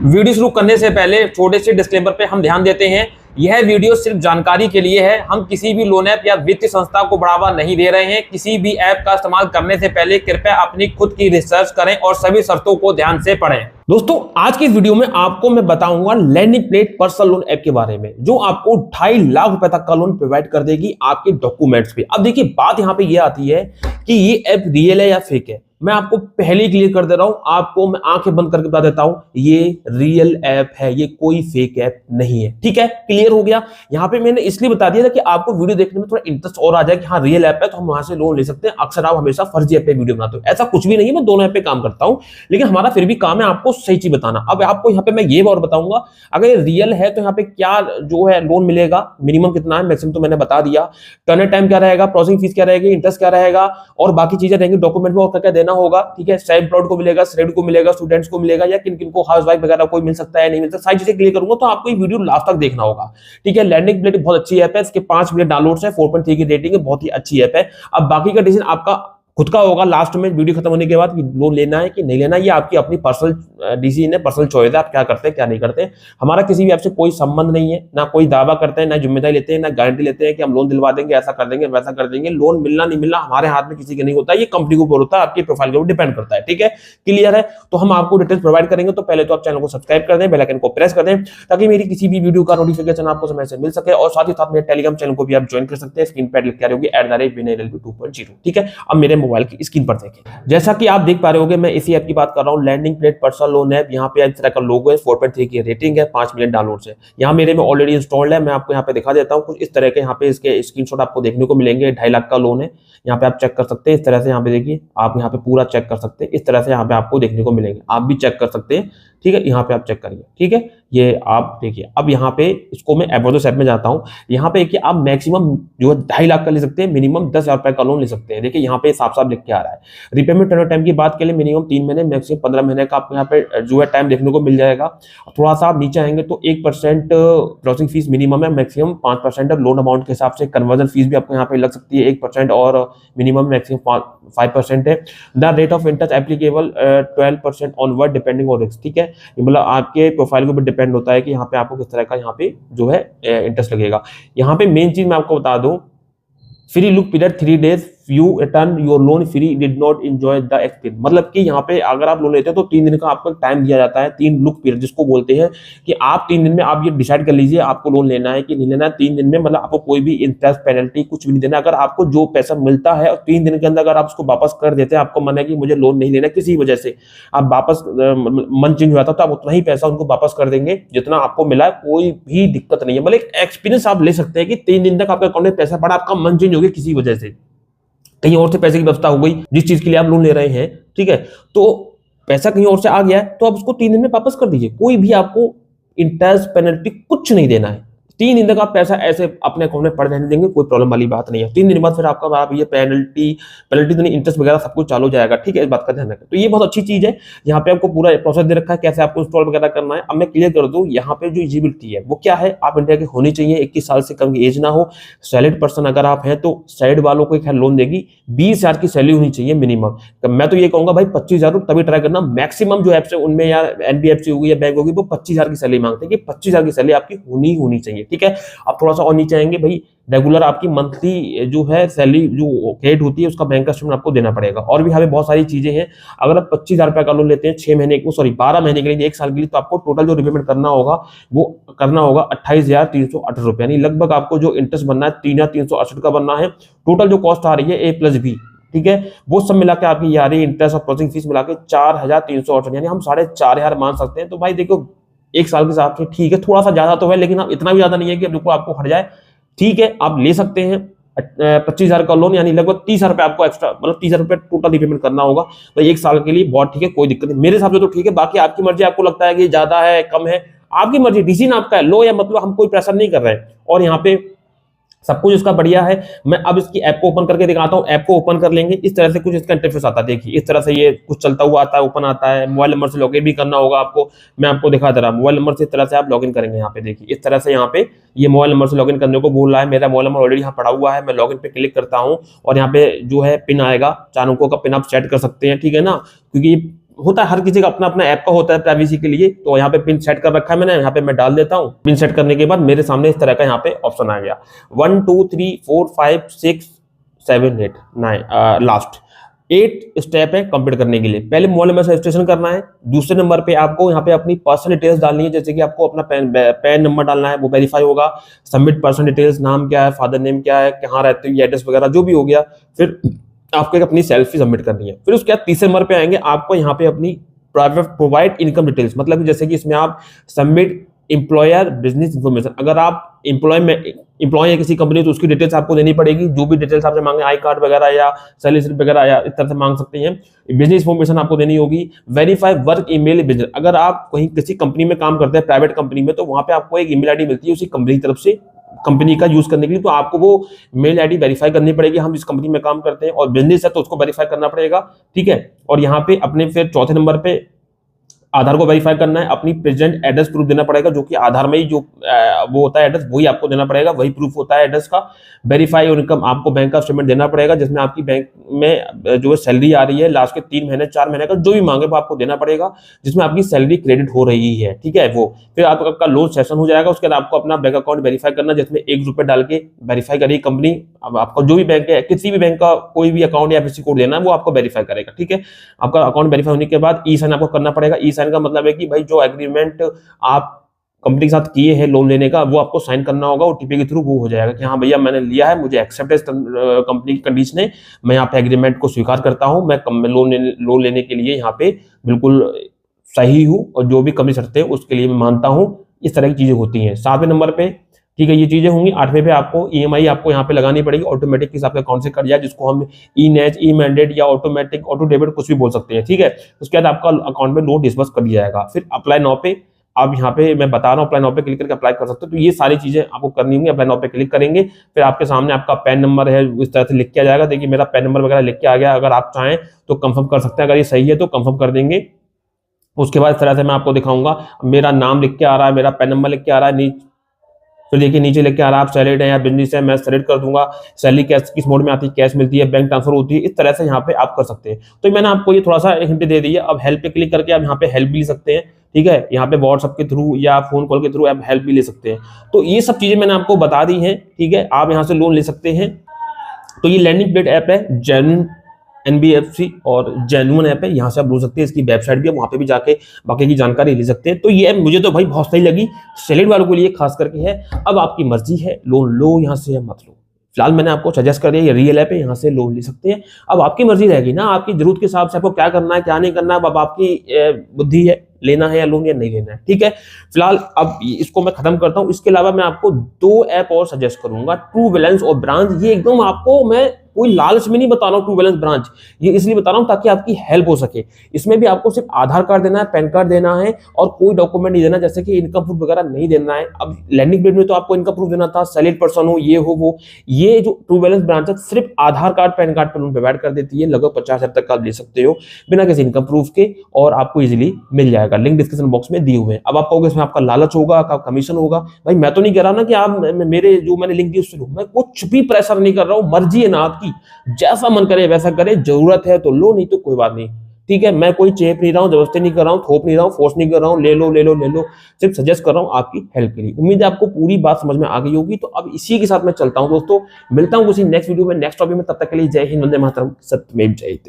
Video शुरू करने से पहले छोटे से डिस्क्लेमर पे हम ध्यान देते हैं। यह वीडियो सिर्फ जानकारी के लिए है। हम किसी भी लोन ऐप या वित्तीय संस्था को बढ़ावा नहीं दे रहे हैं। किसी भी ऐप का इस्तेमाल करने से पहले कृपया अपनी खुद की रिसर्च करें और सभी शर्तों को ध्यान से पढ़ें। दोस्तों, आज की वीडियो में आपको मैं बताऊंगा lending plate personal loan app के बारे में, जो आपको 2.5 लाख रुपए तक का लोन प्रोवाइड कर देगी आपके डॉक्यूमेंट्स पे। अब देखिए, बात यहां पे ये आती है कि ये ऐप रियल है या फेक है। मैं आपको पहले ही क्लियर कर दे रहा हूं, आपको मैं आंखें बंद करके बता देता हूं, ये रियल ऐप है, ये कोई फेक ऐप नहीं है। ठीक है, क्लियर हो गया। यहां पे मैंने इसलिए बता दिया था कि आपको वीडियो देखने में थोड़ा इंटरेस्ट और आ जाए कि हाँ रियल ऐप है तो हम वहां से लोन ले सकते हैं। अक्सर आप हमेशा फर्जी ऐप पे वीडियो बनाते हो, ऐसा कुछ भी नहीं है। मैं दोनों ऐप पे काम करता हूं, लेकिन हमारा फिर भी काम है आपको सही चीज बताना। अब आपको यहाँ पे मैं ये और बताऊंगा, अगर ये रियल है तो यहाँ पे क्या जो है लोन मिलेगा, मिनिमम कितना है, मैक्सिमम तो मैंने बता दिया, टर्न टाइम क्या रहेगा, प्रोसेसिंग फीस क्या रहेगी, इंटरेस्ट क्या रहेगा और बाकी चीजें रहेंगी, डॉक्यूमेंट में और क्या देना होगा। ठीक है, सेल्फ एम्प्लॉयड को मिलेगा, स्टूडेंट को मिलेगा, स्टूडेंट्स को मिलेगा या किन किन को, हाउस वाइफ वगैरह कोई मिल सकता है नहीं मिल सकता, सारी चीजें क्लियर करूंगा। तो आपको ये वीडियो लास्ट तक देखना होगा। ठीक है, लैंडिंग प्लेट बहुत अच्छी ऐप है, इसके 5 मिलियन डाउनलोड्स है, 4.3 की रेटिंग है, बहुत ही अच्छी ऐप है। अब बाकी का डिसीजन आपका खुद का होगा लास्ट में वीडियो खत्म होने के बाद कि लोन लेना है कि नहीं लेना। ये आपकी अपनी पर्सनल डिसीजन है, पर्सनल चॉइस है, आप क्या करते हैं क्या नहीं करते। हमारा किसी भी आपसे कोई संबंध नहीं है, ना कोई दावा करते हैं, ना जिम्मेदारी लेते हैं, ना गारंटी लेते हैं कि हम लोन दिलवा देंगे, ऐसा कर देंगे वैसा कर देंगे। लोन मिलना नहीं मिलना हमारे हाथ में किसी के नहीं होता, ये कंपनी के ऊपर होता है, आपकी प्रोफाइल के ऊपर डिपेंड करता है। ठीक है, क्लियर है। तो हम आपको डिटेल्स प्रोवाइड करेंगे, तो पहले तो आप चैनल को सब्सक्राइब कर दें, बेल आइकन को प्रेस कर दें, ताकि मेरी किसी भी वीडियो का नोटिफिकेशन आपको समय से मिल सके। और साथ ही साथ मेरे टेलीग्राम चैनल को भी आप ज्वाइन कर सकते हैं, स्क्रीन पर लिख के आ रही होगी @vinayllb 2.0। ठीक है, अब मेरे मोबाइल की स्क्रीन पर जैसा कि आप देख पा रहे होंगे, मैं इसी ऐप की बात कर रहा हूं, lending plate personal loan app. यहाँ पे इस तरह का लोगो है, 4.3 की रेटिंग है, 5 मिलियन डाउनलोड्स है। यहाँ मेरे में ऑलरेडी इंस्टॉल्ड है, मैं आपको यहाँ पे दिखा देता हूँ। कुछ इस तरह के यहाँ पे इसके स्क्रीनशॉट आपको देखने को मिलेंगे। 2.5 लाख का लोन है, यहाँ पे आप चेक कर सकते हैं। इस तरह से यहाँ पे देखिए, आप यहाँ पे पूरा चेक कर सकते हैं। इस तरह से यहाँ पे आपको देखने को मिलेंगे, आप भी चेक कर सकते हैं। ठीक है, यहाँ पे आप चेक करिए। ठीक है, ये आप देखिए। अब यहाँ पे इसको मैं एबोडोस ऐप में जाता हूँ। यहाँ पे देखिए, आप मैक्सिमम जो है 2.5 लाख का ले सकते हैं, मिनिमम 10,000 रुपए का लोन ले सकते हैं। देखिए यहाँ पे साफ साफ लिख के आ रहा है। रिपेमेंट टर्न टाइम की बात के लिए मिनिमम 3 महीने, मैक्सिमम 15 महीने का आपको यहाँ पे जो है टाइम देखने को मिल जाएगा। थोड़ा सा आप नीचे आएंगे तो 1% प्रोसेसिंग फीस मिनिमम है, मैक्सिमम 5% लोन अमाउंट के हिसाब से कन्वर्जन फीस भी आपको यहाँ पे लग सकती है 1% और मिनिमम मैक्सिमम 5% है। The rate of interest applicable 12% onward depending on risk. ठीक है, मतलब आपके प्रोफाइल के ऊपर डिपेंड होता है कि यहाँ पे आपको किस तरह का यहाँ पे जो है इंटरेस्ट लगेगा। यहाँ पे मेन चीज मैं आपको बता दूं, free look period 3 days, you return your loan free, did not enjoy the experience. मतलब कि यहाँ पे अगर आप लोन लेते हैं तो 3 दिन का आपको टाइम दिया जाता है, 3 लुक पीरियड जिसको बोलते हैं कि आप 3 दिन में आप ये डिसाइड कर लीजिए आपको लोन लेना है कि नहीं लेना है। 3 दिन में मतलब आपको कोई भी इंटरेस्ट पेनल्टी कुछ भी नहीं देना। अगर आपको जो पैसा मिलता है और 3 दिन के अंदर अगर आप उसको वापस कर देते हैं, आपको मन है कि मुझे लोन नहीं लेना किसी वजह से, आप वापस मन चेंज हुआ था तो आप उतना ही पैसा उनको वापस कर देंगे जितना आपको मिला है, कोई भी दिक्कत नहीं है। मतलब एक एक्सपीरियंस आप ले सकते हैं कि 3 दिन तक आपके अकाउंट में पैसा पड़ा, आपका मन चेंज हो गया किसी वजह से, कहीं और से पैसे की व्यवस्था हो गई जिस चीज के लिए आप लोन ले रहे हैं। ठीक है, तो पैसा कहीं और से आ गया है तो आप उसको 3 दिन में वापस कर दीजिए। कोई भी आपको इंटरेस्ट पेनल्टी कुछ नहीं देना है। 3 दिन तक आप पैसा ऐसे अपने अकाउंट में पड़ रहने देंगे, कोई प्रॉब्लम वाली बात नहीं है। 3 दिन बाद फिर आपका आप ये पेनल्टी तो नहीं, इंटरेस्ट वगैरह सब कुछ चालू हो जाएगा। ठीक है, इस बात का ध्यान रखें। तो ये बहुत अच्छी चीज है। यहाँ पे आपको पूरा प्रोसेस दे रखा है कैसे आपको इंस्टॉल वगैरह करना है। अब मैं क्लियर कर दूं, यहाँ पे जो एलिजिबिलिटी है वो क्या है, आप इंडिया के होनी चाहिए, 21 साल से कम की एज ना हो, सैलरीड पर्सन अगर आप हैं तो सैलरीड वालों को खैर लोन देगी, 20,000 की सैलरी होनी चाहिए मिनिमम। मैं तो ये कहूंगा भाई 25,000 तभी ट्राई करना। मैक्सिमम जो एप्स है उनमें या एनबीएफसी होगी या बैंक होगी वो 25,000 की सैलरी मांगते हैं कि 25,000 की सैलरी आपकी होनी चाहिए। ठीक है, अब थोड़ा सा और नीचे आएंगे भाई, रेगुलर आपकी मंथली जो है सैलरी जो क्रेडिट होती है उसका बैंक का स्टेटमेंट आपको देना पड़ेगा। और भी हमें बहुत सारी चीजें हैं। अगर आप 25,000 रुपए का लोन लेते हैं 6 महीने को, सॉरी 12 महीने के लिए, 1 साल के लिए, तो आपको टोटल जो रिपेमेंट करना होगा वो करना होगा 28,368 रुपए, यानी लगभग आपको जो इंटरेस्ट बनना है 3,368 का बनना है। टोटल जो कॉस्ट आ रही है A+B, ठीक है, वो सब मिला के आपकी आ रही है इंटरेस्ट और प्रोसेसिंग फीस मिला के 4,368, यानी हम 4,500 मान सकते हैं। तो भाई देखो 1 साल के हिसाब से ठीक है, थोड़ा सा ज्यादा तो है लेकिन इतना भी ज्यादा नहीं है कि बिल्कुल आपको हट जाए। ठीक है, आप ले सकते हैं 25,000 का लोन, यानी लगभग 30,000 रुपए आपको एक्स्ट्रा, मतलब 30,000 रुपए टोटल रिपेमेंट करना होगा। तो 1 साल के लिए बहुत ठीक है, कोई दिक्कत नहीं मेरे हिसाब से तो ठीक है। बाकी आपकी मर्जी, आपको लगता है कि ज्यादा है कम है, आपकी मर्जी, डिसीजन आपका है। लो या मतलब हम कोई प्रेशर नहीं कर रहे हैं। और यहाँ पे सब कुछ इसका बढ़िया है। मैं अब इसकी ऐप को ओपन करके दिखाता हूँ। ऐप को ओपन कर लेंगे, इस तरह से कुछ इसका इंटरफेस आता है। देखिए इस तरह से ये कुछ चलता हुआ आता है, ओपन आता है। मोबाइल नंबर से लॉगिन भी करना होगा आपको, मैं आपको दिखा दे रहा हूँ। मोबाइल नंबर से इस तरह से आप लॉगिन करेंगे। यहाँ पे देखिए इस तरह से यहाँ पे ये मोबाइल नंबर से लॉगिन करने को बोल रहा है। मेरा मोबाइल नंबर ऑलरेडी यहाँ पड़ा हुआ है। मैं लॉगिन पे क्लिक करता हूँ और यहाँ पे जो है पिन आएगा, 4 अंकों का पिन आप सेट कर सकते हैं। ठीक है ना, क्योंकि होता है, हर किसी का अपना अपना ऐप का होता है प्राइवेसी के लिए। तो यहाँ पे पिन सेट कर रखा है मैंने, यहाँ पे मैं डाल देता हूँ। पिन सेट करने के बाद मेरे सामने इस तरह का यहाँ पे ऑप्शन आ गया 1 2 3 4 5 6 7 8 9 लास्ट 8 स्टेप है कंप्लीट करने के लिए। पहले मोबाइल नंबर से रजिस्ट्रेशन करना है। दूसरे नंबर पे आपको यहाँ पे अपनी पर्सनल डिटेल्स डालनी है, जैसे कि आपको अपना पैन नंबर डालना है, वो वेरीफाई होगा। सबमिट पर्सनल डिटेल्स, नाम क्या है, फादर नेम क्या है, कहाँ रहते हो, एड्रेस वगैरह जो भी हो गया। फिर आपको एक अपनी सेल्फी सबमिट करनी है। फिर उसके बाद तीसरे नंबर पे आएंगे, आपको यहाँ पे अपनी प्रोवाइड इनकम डिटेल्स, मतलब जैसे कि इसमें आप सबमिट एम्प्लॉयर बिजनेस इन्फॉर्मेशन, अगर आप एम्प्लॉय है किसी कंपनी तो उसकी डिटेल्स आपको देनी पड़ेगी। जो भी डिटेल्स आपसे मांगे, आई कार्ड वगैरह या सैलरी स्लिप वगैरह या इस तरह से मांग सकते हैं। बिजनेस इन्फॉर्मेशन आपको देनी होगी। वेरीफाई वर्क ईमेल बिजनेस, अगर आप कहीं किसी कंपनी में काम करते हैं, प्राइवेट कंपनी में, तो वहां पे आपको एक ईमेल आईडी मिलती है उसी कंपनी की तरफ से, कंपनी का यूज करने के लिए। तो आपको वो मेल आईडी वेरीफाई करनी पड़ेगी, हम जिस कंपनी में काम करते हैं, और बिजनेस है तो उसको वेरीफाई करना पड़ेगा, ठीक है। और यहाँ पे अपने फिर चौथे नंबर पे आधार को वेरीफाई करना है, अपनी प्रेजेंट एड्रेस प्रूफ देना पड़ेगा, जो कि आधार में ही जो वो होता है एड्रेस, वही आपको देना पड़ेगा, वही प्रूफ होता है एड्रेस का। वेरीफाई और इनकम, आपको बैंक का स्टेटमेंट देना पड़ेगा, जिसमें आपकी बैंक में जो सैलरी आ रही है लास्ट के 3 महीने 4 महीने का जो भी मांगे वो आपको देना पड़ेगा, जिसमें आपकी सैलरी क्रेडिट हो रही है, ठीक है वो। फिर आपका लोन सेशन हो जाएगा। उसके बाद आपको अपना बैंक अकाउंट वेरीफाई करना, जिसमें ₹1 डाल के वेरीफाई करेगी कंपनी। अब आपका जो भी बैंक है, किसी भी बैंक का कोई भी अकाउंट या एफएससी कोड देना है वो आपको वेरीफाई करेगा, ठीक है। आपका अकाउंट वेरीफाई होने के बाद ई साइन आपको करना पड़ेगा। ई साइन का मतलब है कि भाई जो एग्रीमेंट आप कंपनी के साथ किए हैं लोन लेने का, वो आपको साइन करना होगा ओटीपी के थ्रू। वो हो जाएगा कि हाँ भैया मैंने लिया है, मुझे एक्सेप्ट है कंपनी की कंडीशन है, मैं यहाँ पे एग्रीमेंट को स्वीकार करता हूँ, मैं लोन लेने के लिए यहाँ पे बिल्कुल सही हूँ, और जो भी कंपनी शर्तें हैं उसके लिए मैं मानता हूँ। इस तरह की चीजें होती हैं। 7वें नंबर पे, ठीक है, ये चीजें होंगी। 8वें पे आपको ईएमआई आपको यहाँ पे लगानी पड़ेगी, ऑटोमेटिक किस आपके अकाउंट से कट जाए, जिसको हम ई नेच, ई मैंडेट या ऑटोमेटिक, ऑटो डेबिट कुछ भी बोल सकते हैं, ठीक है। उसके बाद आपका अकाउंट में लोन डिस्बर्स कर दिया जाएगा। फिर अप्लाई नाउ पे, आप यहाँ पे मैं बता रहा हूँ अप्लाई नाउ पे क्लिक करके अप्लाई कर सकते हो। तो ये सारी चीजें आपको करनी होंगी। अप्लाई नाउ पे क्लिक करेंगे, फिर आपके सामने आपका पैन नंबर है इस तरह से लिख के आ जाएगा। देखिए मेरा पैन नंबर वगैरह लिख के आ गया। अगर आप चाहें तो कंफर्म कर सकते हैं, अगर ये सही है तो कंफर्म कर देंगे। उसके बाद इस तरह से मैं आपको दिखाऊंगा, मेरा नाम लिख के आ रहा है, मेरा पैन नंबर लिख के आ रहा है। फिर देखिए नीचे लेके आ रहा है आप सैलरी है या बिजनेस है, मैं सेलेक्ट कर दूंगा। सैलरी कैश किस मोड में आती है, कैश मिलती है, बैंक ट्रांसफर होती है, इस तरह से यहाँ पे आप कर सकते हैं। तो मैंने आपको ये थोड़ा सा हिंट दे दी है। अब हेल्प पे क्लिक करके आप यहाँ पे हेल्प भी ले सकते हैं, ठीक है। यहाँ पे व्हाट्सएप के थ्रू या फोन कॉल के थ्रू आप हेल्प भी ले सकते हैं। तो ये सब चीजें मैंने आपको बता दी हैं, ठीक है। आप यहाँ से लोन ले सकते हैं। तो ये लैंडिंग पेड ऐप है, जेन्युइन NBFC और जेन्युइन ऐप है, यहाँ से आप लो सकते हैं। इसकी वेबसाइट भी है, वहाँ पे भी जाके बाकी की जानकारी ले सकते हैं। तो ये मुझे तो भाई बहुत सही लगी, सैलरी वालों के लिए खास करके है। अब आपकी मर्जी है, लोन लो यहाँ से या मत लो। फिलहाल मैंने आपको सजेस्ट कर दिया, ये रियल ऐप है, यहाँ से लोन ले सकते हैं। अब आपकी मर्जी रहेगी ना, आपकी जरूरत के हिसाब से आपको क्या करना है क्या नहीं करना है, अब आपकी बुद्धि है, लेना है या लोन या नहीं लेना है, ठीक है। फिलहाल अब इसको मैं खत्म करता हूँ। इसके अलावा मैं आपको 2 ऐप और सजेस्ट करूंगा, ट्रू बैलेंस और ब्रांच। ये एकदम आपको मैं कोई लालच में नहीं बता रहा हूँ ट्रू बैलेंस ब्रांच, ये इसलिए बता रहा हूँ ताकि आपकी हेल्प हो सके। इसमें भी आपको सिर्फ आधार कार्ड देना है, पैन कार्ड देना है, और कोई डॉक्यूमेंट नहीं देना, जैसे कि इनकम प्रूफ वगैरह नहीं देना है। अब लैंडिंग पेज में तो आपको इनकम प्रूफ देना था, सैलरी पर्सन हो, ये हो वो। ये जो ट्रू बैलेंस ब्रांच है सिर्फ आधार कार्ड पैन कार्ड पर लोन प्रोवाइड कर देती है। लगभग 50,000 तक का आप ले सकते हो बिना किसी इनकम प्रूफ के, और आपको इजीली मिल जाएगा। लिंक डिस्क्रिप्शन बॉक्स में दिए हुए हैं। अब आप कहोगे इसमें आपका लालच होगा, आपका कमीशन होगा। भाई मैं तो नहीं कह रहा ना कि आप मेरे जो मैंने लिंक दी उससे लो, मैं कुछ भी प्रेशर नहीं कर रहा हूँ। मर्जी है ना आपकी, जैसा मन करे वैसा करे, जरूरत है तो लो, नहीं तो कोई बात नहीं, ठीक है। मैं कोई चेप नहीं रहा हूँ, जबरदस्ती नहीं कर रहा हूँ, थोप नहीं रहा हूँ, फोर्स नहीं कर रहा हूँ, ले लो ले लो ले लो, सिर्फ सजेस्ट कर रहा हूँ आपकी हेल्प के लिए। उम्मीद है आपको पूरी बात समझ में आ गई होगी। तो अब इसी के साथ मैं चलता हूँ दोस्तों, मिलता हूँ किसी नेक्स्ट वीडियो में, नेक्स्ट टॉपिक में। तब तक के लिए जय हिंद, वंदे मातरम, सत्यमेव जयते।